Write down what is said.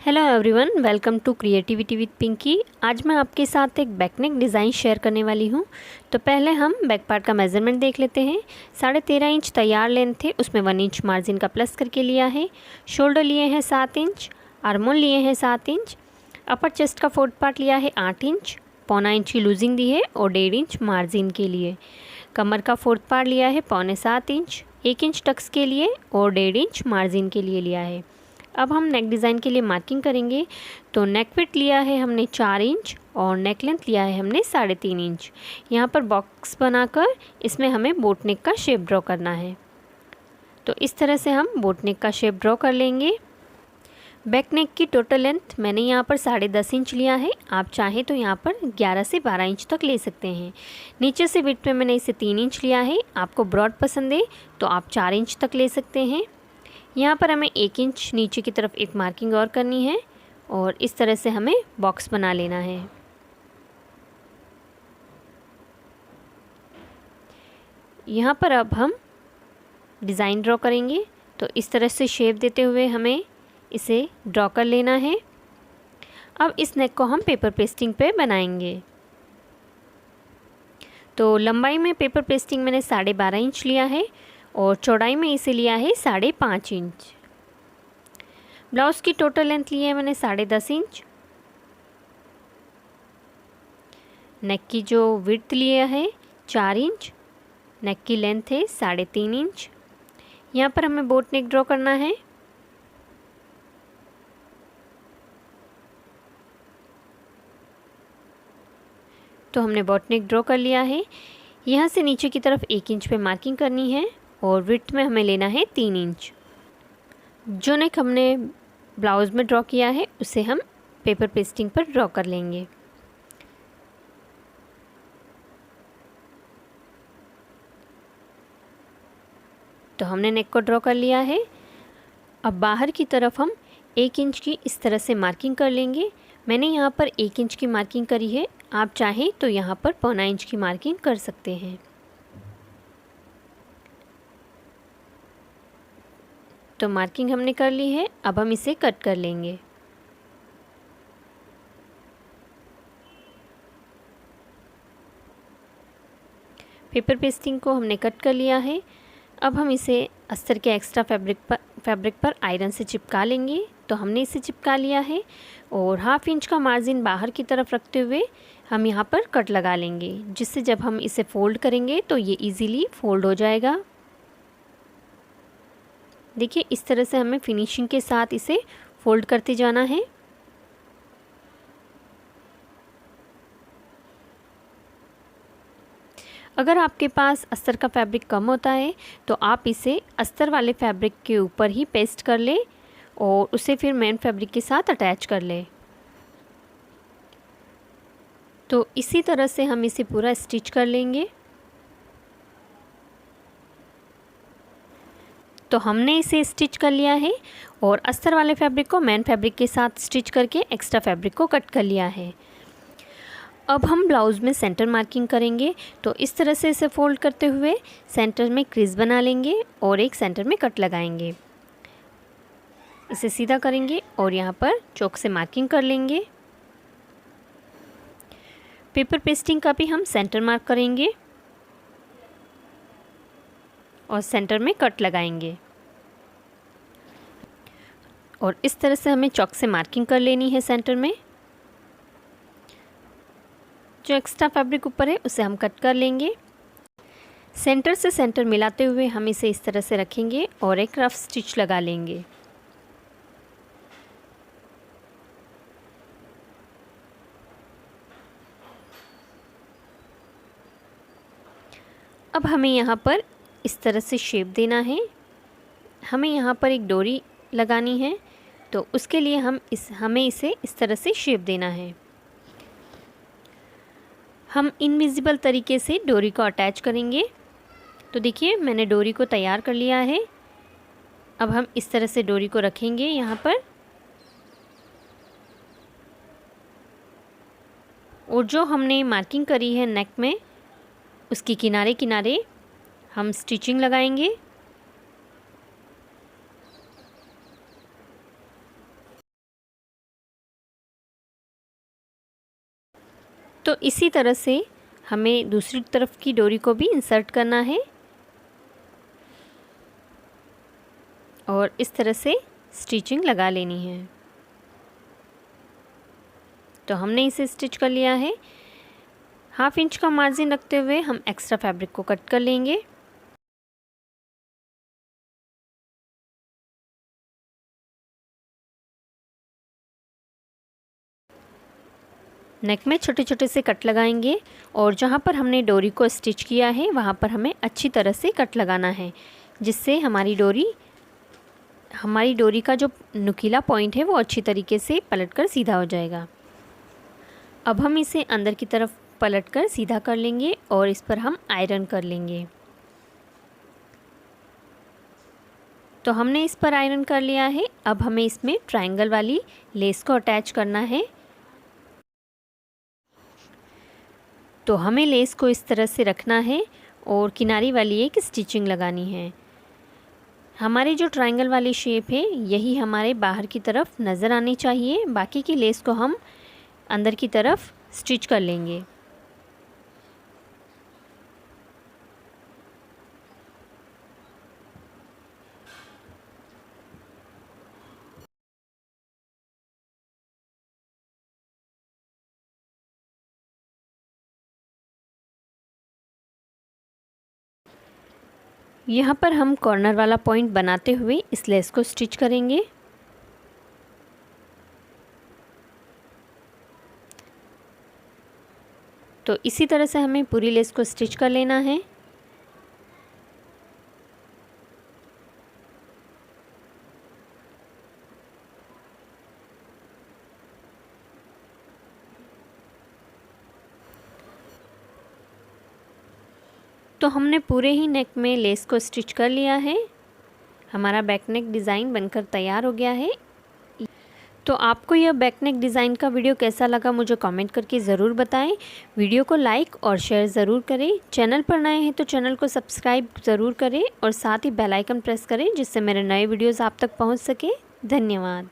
Hello everyone, welcome to creativity with Pinky. आज मैं आपके साथ एक बैकनेक डिज़ाइन शेयर करने वाली हूँ। तो पहले हम बैक पार्ट का मेज़रमेंट देख लेते हैं। 13.5 इंच तैयार लेंथ थे, उसमें 1 इंच मार्जिन का प्लस करके लिया है। शोल्डर लिए हैं 7 इंच, आर्मोल लिए हैं 7 इंच, अपर चेस्ट का फोर्थ पार्ट लिया है 8 इंच, 1.25 इंच की लूजिंग दी है और 1.5 इंच मार्जिन के लिए। कमर का फोर्थ पार्ट लिया है 6.25 इंच, 1 इंच टक्स के लिए और 1.5 इंच मार्जिन के लिए लिया है। अब हम नेक डिज़ाइन के लिए मार्किंग करेंगे। तो नेक विड्थ लिया है हमने 4 इंच और नेक लेंथ लिया है हमने 3.5 इंच। यहाँ पर बॉक्स बनाकर इसमें हमें बोट नेक का शेप ड्रॉ करना है। तो इस तरह से हम बोट नेक का शेप ड्रॉ कर लेंगे। बैक नेक की टोटल लेंथ मैंने यहाँ पर 10.5 इंच लिया है। आप चाहें तो यहाँ पर 11 से 12 इंच तक ले सकते हैं। नीचे से विड्थ में मैंने इसे 3 इंच लिया है। आपको ब्रॉड पसंद है तो आप 4 इंच तक ले सकते हैं। यहाँ पर हमें 1 इंच नीचे की तरफ एक मार्किंग और करनी है और इस तरह से हमें बॉक्स बना लेना है। यहाँ पर अब हम डिज़ाइन ड्रॉ करेंगे। तो इस तरह से शेप देते हुए हमें इसे ड्रॉ कर लेना है। अब इस नेक को हम पेपर पेस्टिंग पे बनाएंगे। तो लंबाई में पेपर पेस्टिंग मैंने 12.5 इंच लिया है और चौड़ाई में इसे लिया है 5.5 इंच। ब्लाउज़ की टोटल लेंथ ली है मैंने 10.5 इंच। नेक की जो विड्थ लिया है 4 इंच, नेक की लेंथ है 3.5 इंच। यहाँ पर हमें बोट नेक ड्रॉ करना है। तो हमने बोट नेक ड्रॉ कर लिया है। यहाँ से नीचे की तरफ 1 इंच पे मार्किंग करनी है और विड्थ में हमें लेना है 3 इंच। जो नेक हमने ब्लाउज़ में ड्रॉ किया है उसे हम पेपर पेस्टिंग पर ड्रॉ कर लेंगे। तो हमने नेक को ड्रॉ कर लिया है। अब बाहर की तरफ हम 1 इंच की इस तरह से मार्किंग कर लेंगे। मैंने यहाँ पर 1 इंच की मार्किंग करी है। आप चाहें तो यहाँ पर 1.25 इंच की मार्किंग कर सकते हैं। तो मार्किंग हमने कर ली है। अब हम इसे कट कर लेंगे। पेपर पेस्टिंग को हमने कट कर लिया है। अब हम इसे अस्तर के एक्स्ट्रा फैब्रिक पर आयरन से चिपका लेंगे। तो हमने इसे चिपका लिया है और 1/2 इंच का मार्जिन बाहर की तरफ रखते हुए हम यहाँ पर कट लगा लेंगे, जिससे जब हम इसे फ़ोल्ड करेंगे तो ये इजीली फ़ोल्ड हो जाएगा। देखिए, इस तरह से हमें फिनिशिंग के साथ इसे फ़ोल्ड करते जाना है। अगर आपके पास अस्तर का फैब्रिक कम होता है तो आप इसे अस्तर वाले फैब्रिक के ऊपर ही पेस्ट कर लें और उसे फिर मेन फैब्रिक के साथ अटैच कर लें। तो इसी तरह से हम इसे पूरा स्टिच कर लेंगे। तो हमने इसे स्टिच कर लिया है और अस्तर वाले फैब्रिक को मेन फैब्रिक के साथ स्टिच करके एक्स्ट्रा फैब्रिक को कट कर लिया है। अब हम ब्लाउज़ में सेंटर मार्किंग करेंगे। तो इस तरह से इसे फोल्ड करते हुए सेंटर में क्रीज बना लेंगे और एक सेंटर में कट लगाएंगे। इसे सीधा करेंगे और यहाँ पर चॉक से मार्किंग कर लेंगे। पेपर पेस्टिंग का भी हम सेंटर मार्क करेंगे और सेंटर में कट लगाएंगे और इस तरह से हमें चॉक से मार्किंग कर लेनी है सेंटर में। जो एक्स्ट्रा फैब्रिक ऊपर है उसे हम कट कर लेंगे। सेंटर से सेंटर मिलाते हुए हम इसे इस तरह से रखेंगे और एक रफ स्टिच लगा लेंगे। अब हमें यहाँ पर इस तरह से शेप देना है। हमें यहाँ पर एक डोरी लगानी है। तो उसके लिए हमें इसे इस तरह से शेप देना है। हम इनविजिबल तरीके से डोरी को अटैच करेंगे। तो देखिए, मैंने डोरी को तैयार कर लिया है। अब हम इस तरह से डोरी को रखेंगे यहाँ पर और जो हमने मार्किंग करी है नेक में उसकी किनारे किनारे हम स्टिचिंग लगाएंगे। तो इसी तरह से हमें दूसरी तरफ की डोरी को भी इंसर्ट करना है और इस तरह से स्टिचिंग लगा लेनी है। तो हमने इसे स्टिच कर लिया है। 1/2 इंच का मार्जिन रखते हुए हम एक्स्ट्रा फैब्रिक को कट कर लेंगे। नेक में छोटे छोटे से कट लगाएंगे और जहाँ पर हमने डोरी को स्टिच किया है वहाँ पर हमें अच्छी तरह से कट लगाना है, जिससे हमारी डोरी का जो नुकीला पॉइंट है वो अच्छी तरीके से पलटकर सीधा हो जाएगा। अब हम इसे अंदर की तरफ पलटकर सीधा कर लेंगे और इस पर हम आयरन कर लेंगे। तो हमने इस पर आयरन कर लिया है। अब हमें इसमें ट्रायंगल वाली लेस को अटैच करना है। तो हमें लेस को इस तरह से रखना है और किनारी वाली एक स्टिचिंग लगानी है। हमारी जो ट्रायंगल वाली शेप है यही हमारे बाहर की तरफ नज़र आनी चाहिए। बाकी की लेस को हम अंदर की तरफ स्टिच कर लेंगे। यहाँ पर हम कॉर्नर वाला पॉइंट बनाते हुए इस लेस को स्टिच करेंगे। तो इसी तरह से हमें पूरी लेस को स्टिच कर लेना है। तो हमने पूरे ही नेक में लेस को स्टिच कर लिया है। हमारा बैक नेक डिज़ाइन बनकर तैयार हो गया है। तो आपको यह बैक नेक डिज़ाइन का वीडियो कैसा लगा मुझे कमेंट करके ज़रूर बताएं। वीडियो को लाइक और शेयर ज़रूर करें। चैनल पर नए हैं तो चैनल को सब्सक्राइब ज़रूर करें और साथ ही बेल आइकन प्रेस करें, जिससे मेरे नए वीडियोज़ आप तक पहुंच सके। धन्यवाद।